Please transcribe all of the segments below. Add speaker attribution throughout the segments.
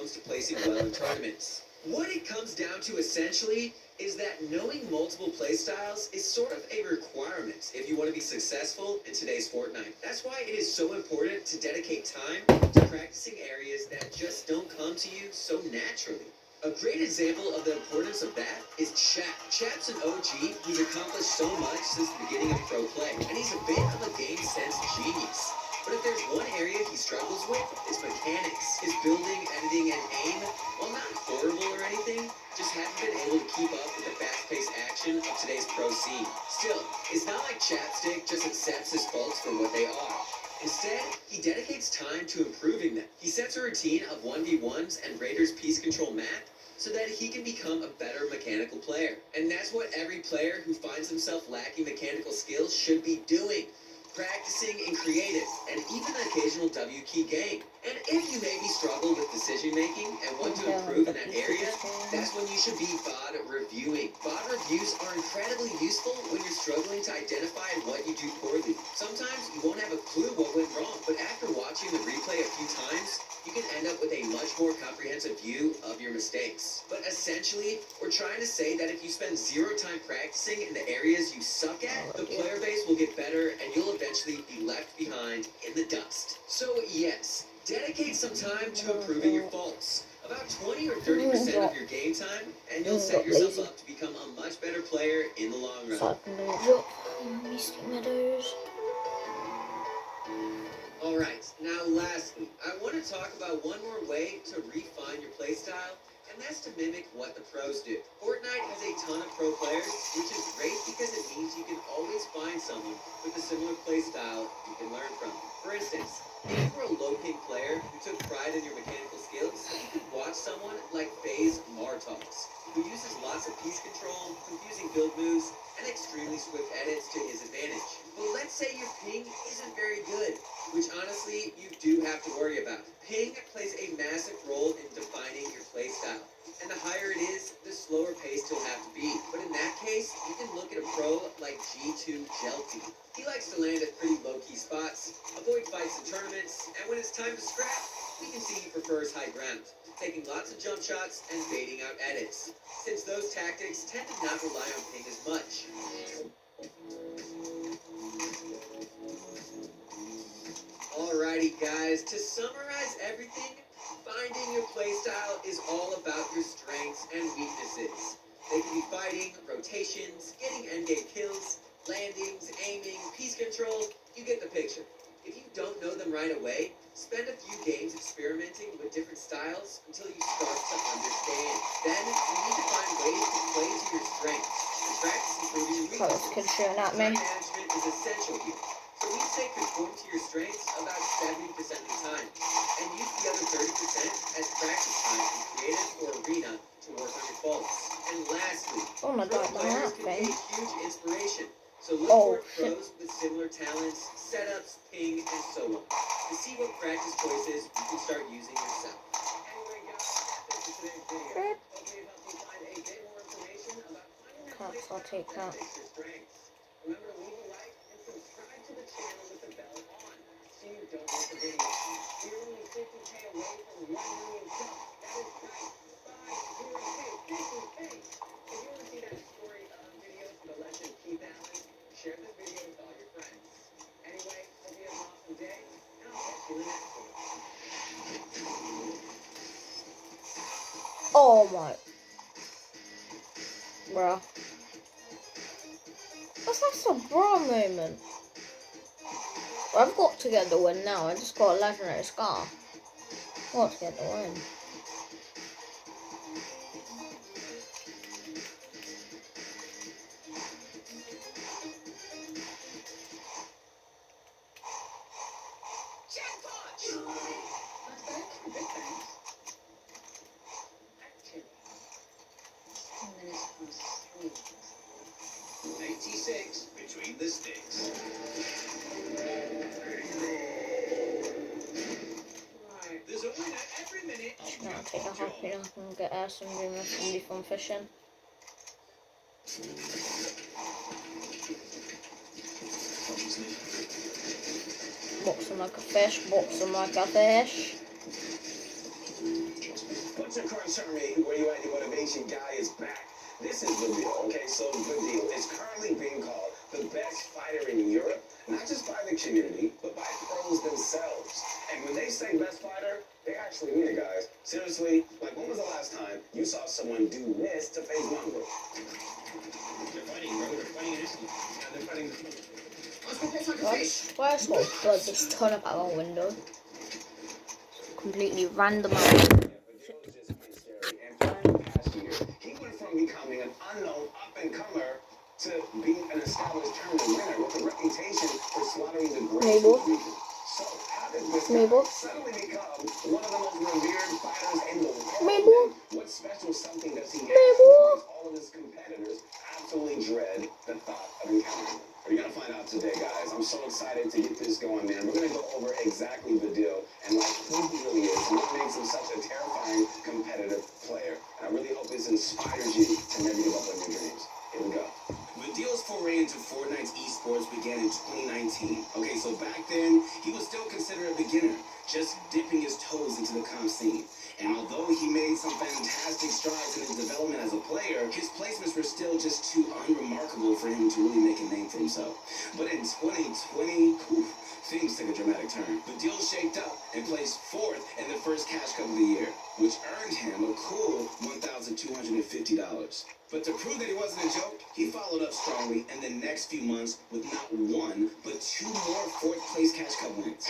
Speaker 1: comes to placing well in tournaments. What it comes down to essentially is that knowing multiple playstyles is sort of a requirement if you want to be successful in today's Fortnite. That's why it is so important to dedicate time to practicing areas that just don't come to you so naturally. A great example of the importance of that is Chap. Chap's an OG who's accomplished so much since the beginning of pro play, and he's a bit of a game sense genius. But if there's one area he struggles with, it's mechanics. His building, editing, and aim, while not horrible or anything, just haven't been able to keep up with the fast-paced action of today's pro scene. Still, it's not like Chapstick just accepts his faults for what they are. Instead, he dedicates time to improving them. He sets a routine of 1v1s and Raiders Peace Control map so that he can become a better mechanical player. And that's what every player who finds himself lacking mechanical skills should be doing. Practicing in creative, and even the occasional W key game. And if you maybe struggle with decision making and want to improve in that area, that's when you should be VOD reviewing. VOD reviews are incredibly useful when you're struggling to identify what you do poorly. Sometimes you won't have a clue what went wrong, but after watching the replay a few times, you can end up with a much more comprehensive view of your mistakes. But essentially, we're trying to say that if you spend zero time practicing in the areas you suck at, the player base will get better and you'll eventually be left behind in the dust. So yes, dedicate some time to improving your faults. About 20 or 30% of your game time, and you'll set yourself up to become a much better player in the long run.
Speaker 2: Misty Meadows.
Speaker 1: Alright, now lastly, I want to talk about one more way to refine your playstyle, and that's to mimic what the pros do. Fortnite has a ton of pro players, which is great because it means you can always find someone with a similar playstyle you can learn from. For instance, if you were a low-ping player who took pride in your mechanical skills, you could watch someone like FaZe Martox, who uses lots of piece control, confusing build moves, and extremely swift edits to his advantage. But let's say your ping isn't very good, which honestly you do have to worry about. Ping plays a massive role in defining your playstyle, and the higher it is, the slower paced you'll have to be. But in that case, you can look at a pro like G2 Jelty. He likes to land at pretty low-key spots, avoid fights in tournaments, and when it's time to scrap, we can see he prefers high ground, taking lots of jump shots and baiting out edits, since those tactics tend to not rely on ping as much. Alrighty guys, to summarize everything, finding your playstyle is all about your strengths and weaknesses. They can be fighting, rotations, getting endgame kills, landings, aiming, piece control, you get the picture. If you don't know them right away, spend a few games experimenting with different styles until you start to understand. Then, you need to find ways to play to your strengths and practice improving your weaknesses. Time management is essential here. So we say conform to your strengths about 70% of the time, and use the other 30% as practice time in creative or arena to work on your faults. And lastly, pro players can be a huge inspiration. So look for pros with similar talents, setups, ping, and so on, to see what practice choices you can start using yourself. Anyway, guys, that's it for today's video. Hopefully it helps you find a bit more information about finding a playstyle that fits your strengths. Remember to leave a like and subscribe to the channel with the bell on so you don't miss a video. We're only 50K away from 1 million subs. That is right, 50K, 50K. If you want to see that story video for the legend Keith Allen, share this video with all your friends. Anyway, hope you have an awesome day, and I'll catch you in the next one.
Speaker 2: Oh my. Bruh. That's a bra moment. Well, I've got to get the win now. I just got a legendary scar. Got to get the win.
Speaker 1: Between the sticks. Right. There's a winner every minute.
Speaker 2: Now take a happy enough and get some somebody from fishing. Box him like a fish, box him like a fish.
Speaker 3: Culture Crunch Army, where you at, your motivation guy is back. This is the deal, okay? So the deal is currently being called the best fighter in Europe, not just by the community, but by pros themselves. And when they say best fighter, they actually mean it, guys. Seriously, like when was the last time you saw someone do this to face Mongo? They're fighting, bro. They're fighting innocently. Yeah, they're fighting. Let's go play
Speaker 2: What? Why I got blood just turn up out my window? Completely random out.
Speaker 3: He went from becoming an unknown up-and-comer to being an established tournament winner with a reputation for slaughtering the
Speaker 2: Mabel.
Speaker 3: greatest region. So how did this
Speaker 2: Mabel.
Speaker 3: guy suddenly become one of the most revered fighters in the world?
Speaker 2: Mabel.
Speaker 3: And what special something does he have
Speaker 2: Mabel.
Speaker 3: that makes all of his competitors absolutely dread the thought of encountering him? We're gonna find out today, guys. I'm so excited to get this going, man. We're gonna go over exactly the deal and like who he really is and what makes him such a terrifying competitive player. And I really hope this inspires you to never give up on your dreams. Here we go. Vidil's foray into Fortnite's esports began in 2019. Okay, so back then, he was still considered a beginner, just dipping his toes into the comp scene. And although he made some fantastic strides in his development as a player, his placements were still just too unremarkable for him to really make a name for himself. But in 2020, things took a dramatic turn. Vidil shaped up and placed fourth in the first Cash Cup of the year, which earned him a cool $1,250. But to prove that he wasn't a joke, he followed up strongly in the next few months with not one, but two more fourth-place Cash Cup wins.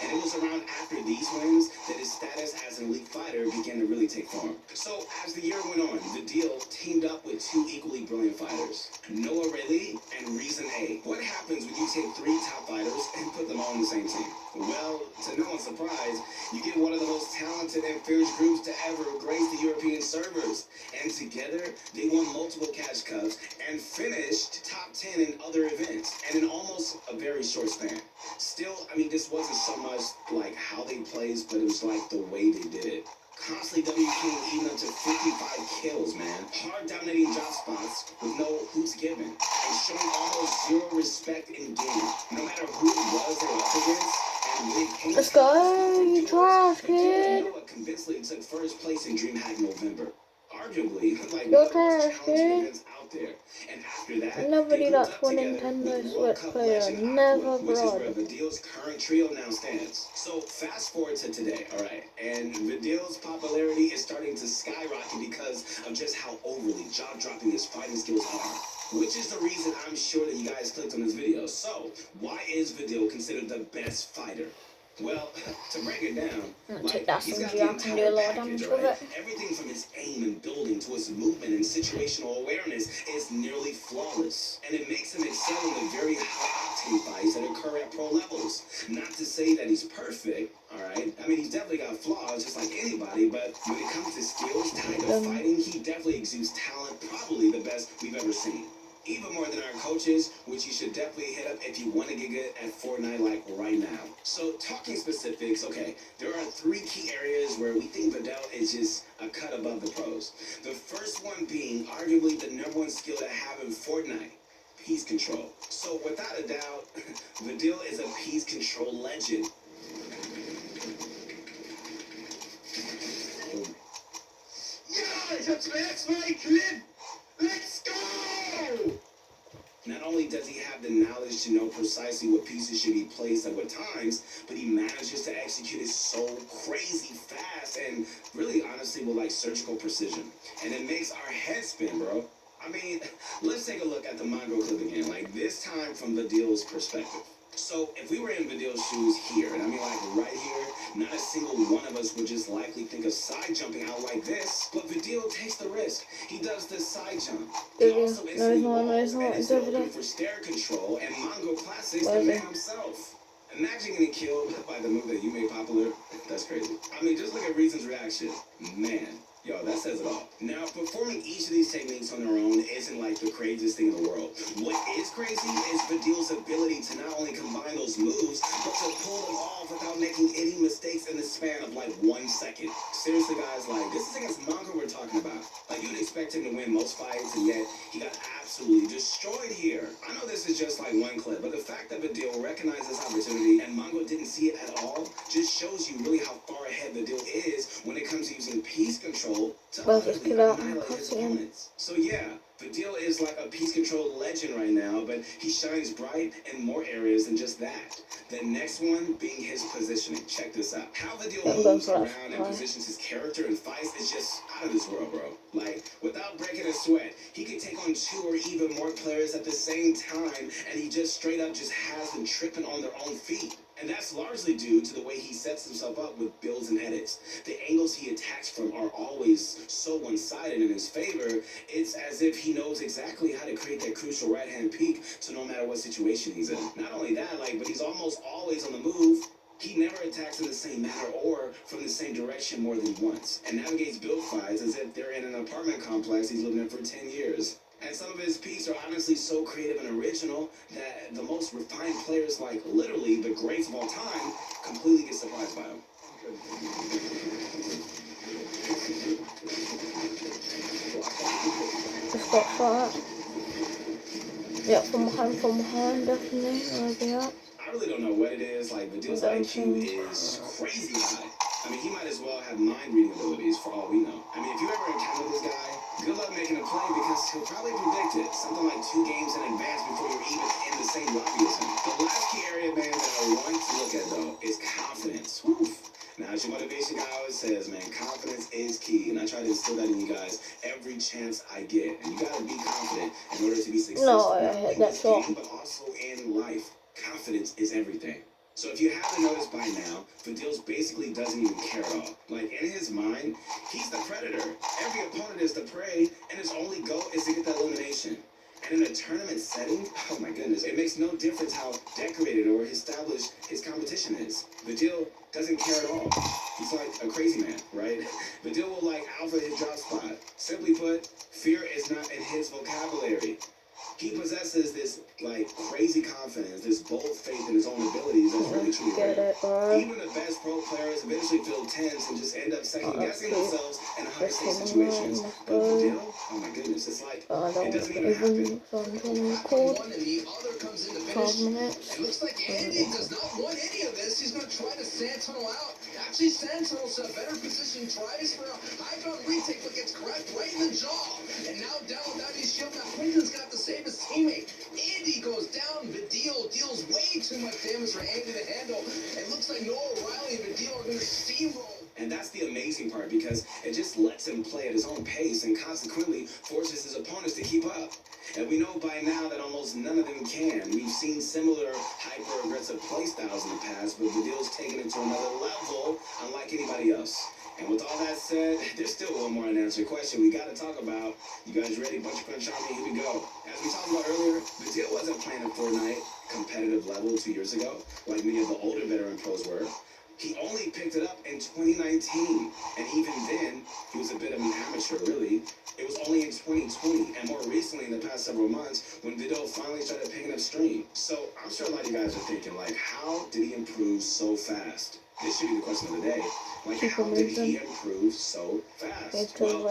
Speaker 3: And it was around after these wins that his status as an elite fighter began to really take form. So as the year went on, Vidil teamed up with two equally brilliant fighters, Noah Rayleigh and Reason A. What happens when you take three top fighters and put them all on the same team? Well, to no one's surprise, you get one of the most talented and fierce groups to ever grace the European servers. And together, they won multiple Cash Cups and finished top 10 in other events, and in almost a very short span. Still, I mean, this wasn't so much like how they placed, but it was like the way they did it. Constantly WQing even up to 55 kills, man. Hard dominating drop spots with no hoots given. And showing almost zero respect in game. No matter who it was they were up against. And when it came
Speaker 2: Let's
Speaker 3: to
Speaker 2: go, you trash kid.
Speaker 3: Noah convincingly took first place in DreamHack November. Arguably, like
Speaker 2: You're
Speaker 3: one of the most
Speaker 2: trash,
Speaker 3: challenging
Speaker 2: kid.
Speaker 3: events out there. And after that,
Speaker 2: Nobody
Speaker 3: they
Speaker 2: that's
Speaker 3: grouped
Speaker 2: for
Speaker 3: up together
Speaker 2: Nintendo
Speaker 3: with World
Speaker 2: Switch
Speaker 3: Cup
Speaker 2: player
Speaker 3: legend
Speaker 2: never
Speaker 3: Aqua, which is where
Speaker 2: broad.
Speaker 3: Vidil's current trio now stands. So fast forward to today, all right, and Vidil's popularity is starting to skyrocket because of just how overly jaw-dropping his fighting skills are. Which is the reason I'm sure that you guys clicked on this video. So, why is Vidil considered the best fighter? Well, to break it down,
Speaker 2: Take that
Speaker 3: he's got
Speaker 2: SMG,
Speaker 3: the
Speaker 2: I can do a
Speaker 3: entire
Speaker 2: lot of
Speaker 3: package,
Speaker 2: damage
Speaker 3: right?
Speaker 2: with it.
Speaker 3: Everything from his aim and building to his movement and situational awareness is nearly flawless. And it makes him excel in the very high-octane fights that occur at pro levels. Not to say that he's perfect, alright? I mean, he's definitely got flaws, just like anybody, but when it comes to skills tied to fighting, he definitely exudes talent, probably the best we've ever seen. Even more than our coaches, which you should definitely hit up if you want to get good at Fortnite like right now. So talking specifics, okay, there are three key areas where we think Vidil is just a cut above the pros. The first one being arguably the number one skill to have in Fortnite, piece control. So without a doubt, Vidil is a piece control legend. Ja, ich hab's mir jetzt mal Clip! Let's go! Not only does he have the knowledge to know precisely what pieces should be placed at what times, but he manages to execute it so crazy fast and really honestly with like surgical precision. And it makes our head spin, bro. I mean, let's take a look at the Mongo clip again, like this time from Vidil's perspective. So if we were in Vidil's shoes here, and I mean like right here, not a single one of us would just likely think of side jumping out like this. But Vidil takes the risk. He does the side jump. He also instantly walls and is open for stair control and Mongo classics the man himself. Imagine getting killed by the move that you made popular. That's crazy. I mean, just look at Reason's reaction. Man, Yo, that says it all. Now, performing each of these techniques on their own isn't like the craziest thing in the world. What is crazy is Vidil's ability to not only combine those moves, but to pull them off without making any mistakes in the span of like 1 second. Seriously, guys, like, this is against Mongo we're talking about. Like, you'd expect him to win most fights, and yet he got absolutely destroyed here. I know this is just like one clip, but the fact that Vidil recognized this opportunity and Mongo didn't see it at all just shows you really how far ahead Vidil is when it comes to using piece control to
Speaker 2: Well, just
Speaker 3: utterly
Speaker 2: get out and
Speaker 3: annihilate his
Speaker 2: cut him.
Speaker 3: opponents. So yeah, Vidil is like a piece control legend right now, but he shines bright in more areas than just that. The next one being his positioning. Check this out. How Vidil
Speaker 2: I'm going
Speaker 3: moves
Speaker 2: for that
Speaker 3: around and
Speaker 2: fight.
Speaker 3: positions his character in fights is just out of this world, bro. Like, without breaking a sweat, he can take on 2 or even more players at the same time, and he just straight up just has them tripping on their own feet. And that's largely due to the way he sets himself up with builds and edits. The angles he attacks from are always so one-sided in his favor. It's as if he knows exactly how to create that crucial right-hand peek to no matter what situation he's in. Not only that, like, but he's almost always on the move. He never attacks in the same manner or from the same direction more than once, and navigates build fights as if they're in an apartment complex he's lived in for 10 years. And some of his pieces are honestly so creative and original that the most refined players, like literally the greats of all time, completely get surprised by him.
Speaker 2: Just got shot. Yeah, from behind, definitely. Right there.
Speaker 3: I really don't know what it is. Like, Vidil's IQ is crazy high. I mean, he might as well have mind-reading abilities for all we know. I mean, if you ever encounter this guy, good luck making a play because he'll probably predict it something like 2 games in advance before you're even in the same lobby as him. The last key area, man, that I want to look at, though, is confidence. Woof. Now, as your motivation guy always says, man, confidence is key. And I try to instill that in you guys every chance I get. And you got to be confident in order to be successful.
Speaker 2: No, I hit that shot.
Speaker 3: But also in life. Confidence is everything. So if you haven't noticed by now, Vidil's basically doesn't even care at all. Like, in his mind, he's the predator. Every opponent is the prey, and his only goal is to get that elimination. And in a tournament setting, oh my goodness, it makes no difference how decorated or established his competition is. Vidil doesn't care at all. He's like a crazy man, right? Vidil will like alpha his drop spot. Simply put, fear is not in his vocabulary. He possesses this like crazy confidence, this bold faith in his own abilities that's really truly
Speaker 2: Get
Speaker 3: rare.
Speaker 2: it, bro.
Speaker 3: Even the best pro players eventually feel tense and just end up second guessing
Speaker 2: Okay.
Speaker 3: themselves in high
Speaker 2: Just
Speaker 3: stakes
Speaker 2: come
Speaker 3: situations.
Speaker 2: on,
Speaker 3: But
Speaker 2: let's
Speaker 3: Vidil, oh my goodness, it's like
Speaker 2: I
Speaker 3: it
Speaker 2: don't
Speaker 3: doesn't even happen.
Speaker 2: even something record.
Speaker 1: One and the other comes in to
Speaker 2: 12
Speaker 1: finish.
Speaker 2: minutes.
Speaker 1: It looks like Andy does not want any of this. He's going to try to sand tunnel out. Actually, sand tunnel's a better position. Tries for a high ground retake, but gets cracked right in the jaw. And now down without his shield. Now Quinton's got to save his teammate. Andy goes down. Vidil deals way too much damage for Andy to handle. It looks like Noah Riley and Vidil are going to steamroll. And that's the amazing part because it just lets him play at his own pace and consequently forces his opponents to keep up. And we know by now that almost none of them can. We've seen similar hyper-aggressive playstyles in the past, but Vidil's taken it to another level, unlike anybody else. And with all that said, there's still one more unanswered question we got to talk about. You guys ready? Bunch Crunch Army, here we go. As we talked about earlier, Vidil wasn't playing at Fortnite competitive level 2 years ago, like many of the older veteran pros were. He only picked it up in 2019, and even then, he was a bit of an amateur, really. It was only in 2020, and more recently, in the past several months, when Vidil finally started picking up stream. So I'm sure a lot of you guys are thinking, like, how did he improve so fast? This should be the question of the day. Like, how did he improve so fast? Well,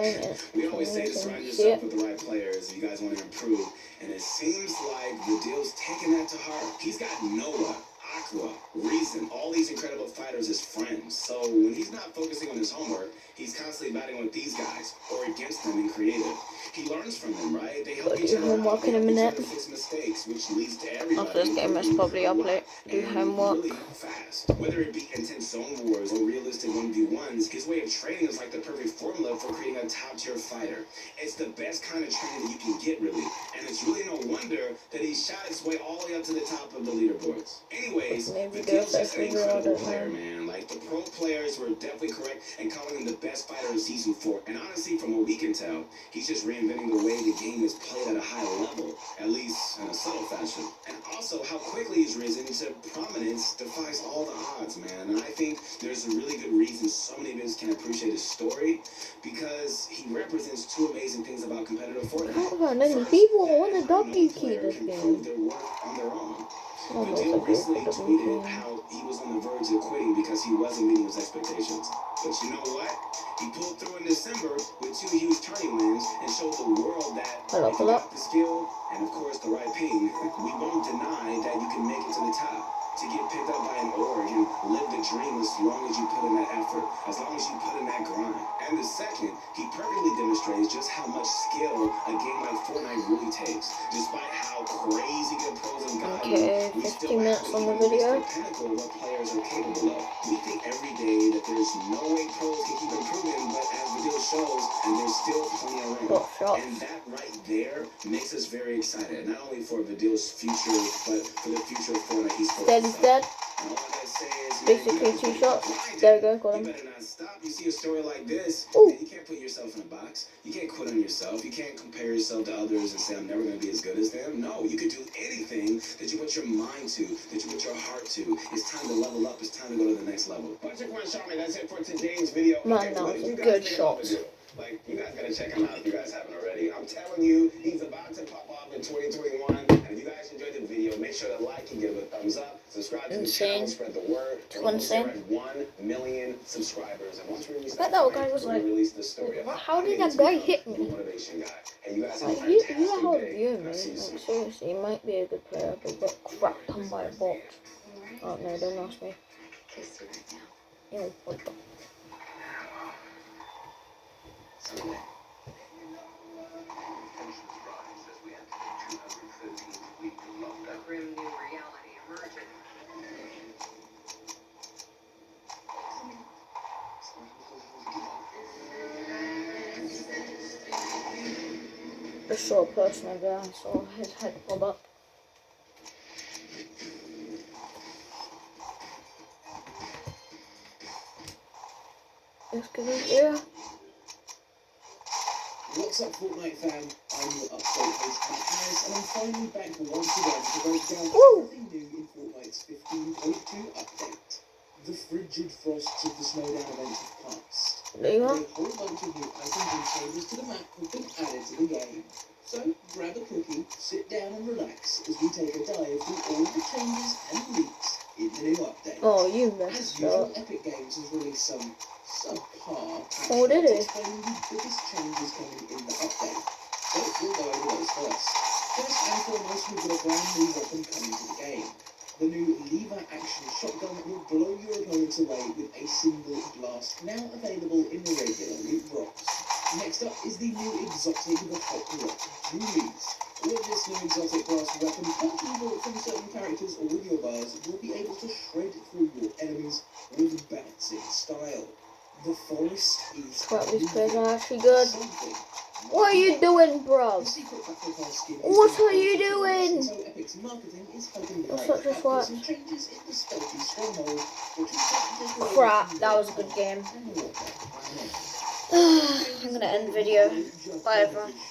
Speaker 1: we always say to surround yourself with the right players if you guys want to improve, and it seems like Vidil's taking that to heart. He's got Noah, Aqua, Reason, all these incredible fighters as friends. So when he's not focusing on his homework, he's constantly battling with these guys or against them in creative. He learns from them, right? They help each other out.
Speaker 2: Homework
Speaker 3: They
Speaker 2: in a
Speaker 3: help each
Speaker 2: minute.
Speaker 3: other fix mistakes, which leads to everybody
Speaker 2: After this game, it's probably
Speaker 3: improving a
Speaker 2: upload.
Speaker 3: lot
Speaker 2: Do
Speaker 3: and
Speaker 2: homework.
Speaker 3: really fast. Whether it be intense zone wars or realistic 1v1s, his way of training is like the perfect formula for creating a top-tier fighter. It's the best kind of training that you can get, really. And it's really no wonder that he shot his way all the way up to the top of the leaderboards. Anyway, anyways,
Speaker 2: Maybe
Speaker 3: Vidal's
Speaker 2: they'll
Speaker 3: just an
Speaker 2: say Vidal, I
Speaker 3: incredible
Speaker 2: don't
Speaker 3: player,
Speaker 2: know.
Speaker 3: man. Like, the pro players were definitely correct in calling him the best fighter in Season 4. And honestly, from what we can tell, he's just reinventing the way the game is played at a high level, at least in a subtle fashion. And also, how quickly he's risen to prominence defies all the odds, man. And I think there's a really good reason so many of us can appreciate his story, because he represents two amazing things about competitive Fortnite.
Speaker 2: How about any
Speaker 3: First,
Speaker 2: people
Speaker 3: that
Speaker 2: want a
Speaker 3: every known
Speaker 2: W key
Speaker 3: player
Speaker 2: this
Speaker 3: can
Speaker 2: game?
Speaker 3: prove their worth on their own.
Speaker 2: Oh,
Speaker 3: Vidal
Speaker 2: it's a
Speaker 3: recently
Speaker 2: good
Speaker 3: tweeted
Speaker 2: W
Speaker 3: how he was on the verge of quitting because he wasn't meeting his expectations. But you know what? He pulled through in December with 2 huge tourney wins and showed the world that
Speaker 2: Hello,
Speaker 3: if you
Speaker 2: hello.
Speaker 3: got the skill and of course the right ping, we won't deny that you can make it to the top. To get picked up by an org and live the dream as long as you put in that effort, as long as you put in that grind. And the second, he perfectly demonstrates just how much skill a game like Fortnite really takes. Despite how crazy good pros have gotten,
Speaker 2: Okay,
Speaker 3: we
Speaker 2: 50
Speaker 3: still
Speaker 2: minutes
Speaker 3: haven't
Speaker 2: on the
Speaker 3: even reached
Speaker 2: video.
Speaker 3: the pinnacle of what players are capable of. We think every day that there's no way pros can keep improving, but as the deal shows, and there's still plenty of room.
Speaker 2: Got shots.
Speaker 3: And that right there makes us very excited, not only for Vidal's future, but for the future of Fortnite esports.
Speaker 2: Steady's dead.
Speaker 3: And all I gotta say is, man,
Speaker 2: Basically,
Speaker 3: you
Speaker 2: 2
Speaker 3: guys
Speaker 2: shots.
Speaker 3: better grind
Speaker 2: There
Speaker 3: it.
Speaker 2: we go, got
Speaker 3: You
Speaker 2: him.
Speaker 3: better not stop. You see a story like this,
Speaker 2: Ooh.
Speaker 3: man, you can't put yourself in a box. You can't quit on yourself. You can't compare yourself to others and say, I'm never gonna be as good as them. No, you could do anything that you put your mind to, that you put your heart to. It's time to level up. It's time to go to the next level. Patrick Charmy, that's it for today's video.
Speaker 2: Man, that
Speaker 3: what
Speaker 2: was
Speaker 3: did
Speaker 2: a
Speaker 3: you guys
Speaker 2: good
Speaker 3: think
Speaker 2: shot.
Speaker 3: about Vidal? Like, you guys gotta check him out if you guys haven't already. I'm telling you, he's about to pop off in 2021. And if you guys enjoyed the video, make sure to like and give it a thumbs up. Subscribe to the channel,
Speaker 2: Insane.
Speaker 3: spread the word.
Speaker 2: It's
Speaker 3: We're almost there
Speaker 2: insane.
Speaker 3: at 1 million subscribers. And once we release
Speaker 2: I bet that guy was
Speaker 3: we'll
Speaker 2: like,
Speaker 3: release the story of
Speaker 2: how did
Speaker 3: I
Speaker 2: that guy
Speaker 3: become
Speaker 2: hit
Speaker 3: the
Speaker 2: me?
Speaker 3: motivation guy. And you guys have a
Speaker 2: Like, you
Speaker 3: fantastic
Speaker 2: hold
Speaker 3: day.
Speaker 2: view,
Speaker 3: And I'll see
Speaker 2: man.
Speaker 3: you soon.
Speaker 2: Like, seriously, he might be a good player, but he got cracked on by a bot. Oh, no, don't ask me.
Speaker 4: Kiss you right now.
Speaker 2: Ew, what the?
Speaker 4: Someday. A grim new reality emerging.
Speaker 2: Just saw a person over there, I saw his head pop up. Let's get in here.
Speaker 5: What's up, Fortnite fan? I'm your update host, Matt Harris, and I'm finally back once again to break down
Speaker 2: Woo!
Speaker 5: everything new in Fortnite's 15.2 update. The frigid frosts of the Snowdown event have passed.
Speaker 2: There you
Speaker 5: A
Speaker 2: are.
Speaker 5: whole bunch of new items and changes to the map have been added to the game. So, grab a cookie, sit down and relax as we take a dive through all the changes and leaks in the new update.
Speaker 2: Oh, you
Speaker 5: As
Speaker 2: messed
Speaker 5: usual,
Speaker 2: up.
Speaker 5: Epic Games has released some subpar patch
Speaker 2: Oh, did
Speaker 5: notes
Speaker 2: it?
Speaker 5: explaining the biggest changes coming in the update. So we'll go over those first. First and foremost, we've got a brand new weapon coming to the game. The new lever action shotgun will blow your opponents away with a single blast, now available in the regular loot drops. Next up is the new exotic, the Hot Rock Julies. With this new exotic brass weapon, once you bought from certain characters or with your bars, you'll be able to shred through your enemies with bouncing style. The forest is
Speaker 2: Crap, these players are actually
Speaker 5: moving.
Speaker 2: good.
Speaker 5: Something.
Speaker 2: What are you doing,
Speaker 5: The
Speaker 2: bruv?
Speaker 5: secret battle pass skin is
Speaker 2: What
Speaker 5: being
Speaker 2: are you
Speaker 5: posted to us,
Speaker 2: doing?
Speaker 5: and so Epic's marketing is helping
Speaker 2: You're
Speaker 5: right
Speaker 2: such a
Speaker 5: back
Speaker 2: swat.
Speaker 5: with some changes in the stealthy stronghold, which is set to take away
Speaker 2: Crap,
Speaker 5: from
Speaker 2: that
Speaker 5: the
Speaker 2: was a good game.
Speaker 5: and warfare.
Speaker 2: I'm gonna end video. Bye, everyone.